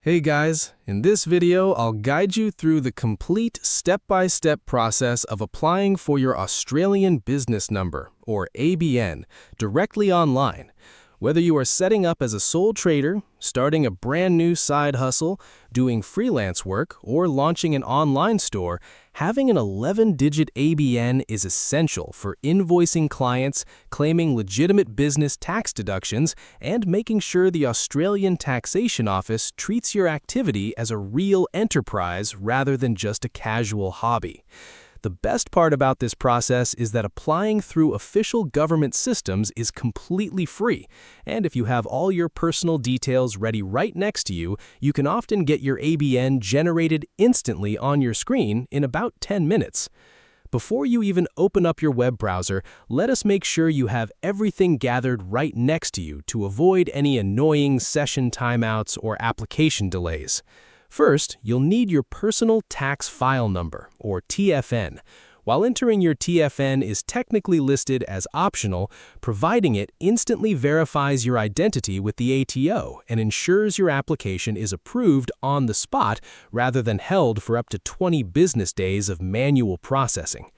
Hey guys, in this video I'll guide you through the complete step-by-step process of applying for your Australian Business Number, or ABN, directly online. Whether you are setting up as a sole trader, starting a brand new side hustle, doing freelance work, or launching an online store, having an 11-digit ABN is essential for invoicing clients, claiming legitimate business tax deductions, and making sure the Australian Taxation Office treats your activity as a real enterprise rather than just a casual hobby. The best part about this process is that applying through official government systems is completely free, and if you have all your personal details ready right next to you, you can often get your ABN generated instantly on your screen in about 10 minutes. Before you even open up your web browser, let us make sure you have everything gathered right next to you to avoid any annoying session timeouts or application delays. First, you'll need your personal tax file number, or TFN. While entering your TFN is technically listed as optional, providing it instantly verifies your identity with the ATO and ensures your application is approved on the spot rather than held for up to 20 business days of manual processing.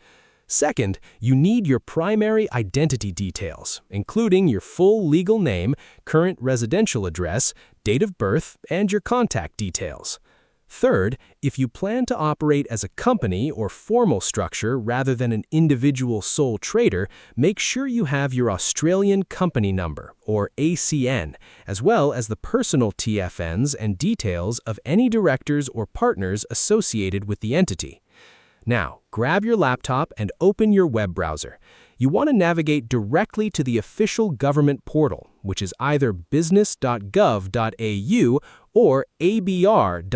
Second, you need your primary identity details, including your full legal name, current residential address, date of birth, and your contact details. Third, if you plan to operate as a company or formal structure rather than an individual sole trader, make sure you have your Australian Company Number, or ACN, as well as the personal TFNs and details of any directors or partners associated with the entity. Now, grab your laptop and open your web browser. You want to navigate directly to the official government portal, which is either business.gov.au or abr.gov.au.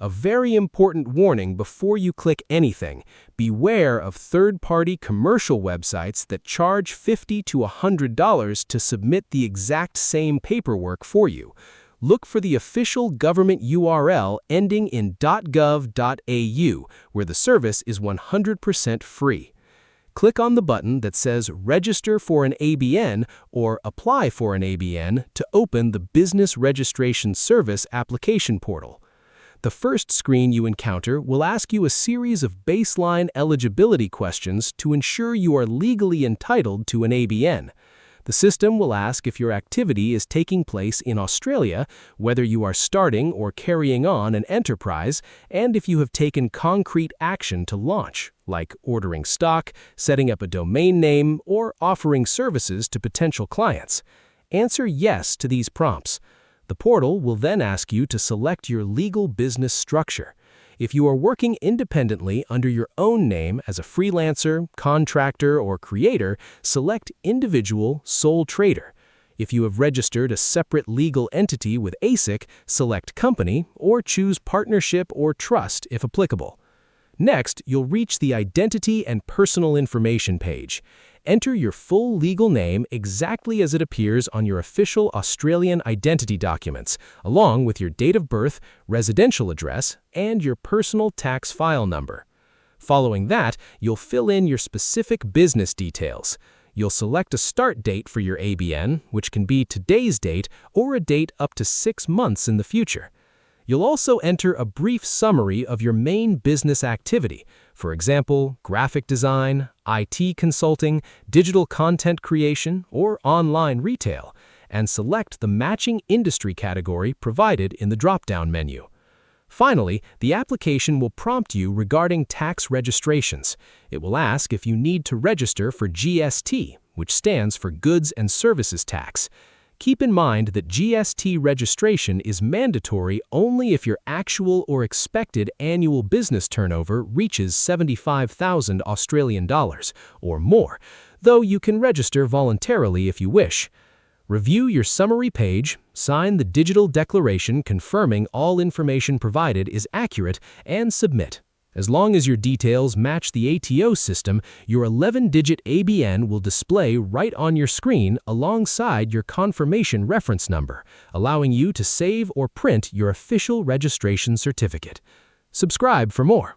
A very important warning before you click anything: beware of third-party commercial websites that charge $50 to $100 to submit the exact same paperwork for you. Look for the official government URL ending in .gov.au, where the service is 100% free. Click on the button that says Register for an ABN or Apply for an ABN to open the Business Registration Service application portal. The first screen you encounter will ask you a series of baseline eligibility questions to ensure you are legally entitled to an ABN. The system will ask if your activity is taking place in Australia, whether you are starting or carrying on an enterprise, and if you have taken concrete action to launch, like ordering stock, setting up a domain name, or offering services to potential clients. Answer yes to these prompts. The portal will then ask you to select your legal business structure. If you are working independently under your own name as a freelancer, contractor, or creator, select Individual Sole Trader. If you have registered a separate legal entity with ASIC, select Company or choose Partnership or Trust if applicable. Next, you'll reach the Identity and Personal Information page. Enter your full legal name exactly as it appears on your official Australian identity documents, along with your date of birth, residential address, and your personal tax file number. Following that, you'll fill in your specific business details. You'll select a start date for your ABN, which can be today's date or a date up to 6 months in the future. You'll also enter a brief summary of your main business activity, for example, graphic design, IT consulting, digital content creation, or online retail, and select the matching industry category provided in the drop-down menu. Finally, the application will prompt you regarding tax registrations. It will ask if you need to register for GST, which stands for Goods and Services Tax. Keep in mind that GST registration is mandatory only if your actual or expected annual business turnover reaches 75,000 Australian dollars or more, though you can register voluntarily if you wish. Review your summary page, sign the digital declaration confirming all information provided is accurate, and submit. As long as your details match the ATO system, your 11-digit ABN will display right on your screen alongside your confirmation reference number, allowing you to save or print your official registration certificate. Subscribe for more.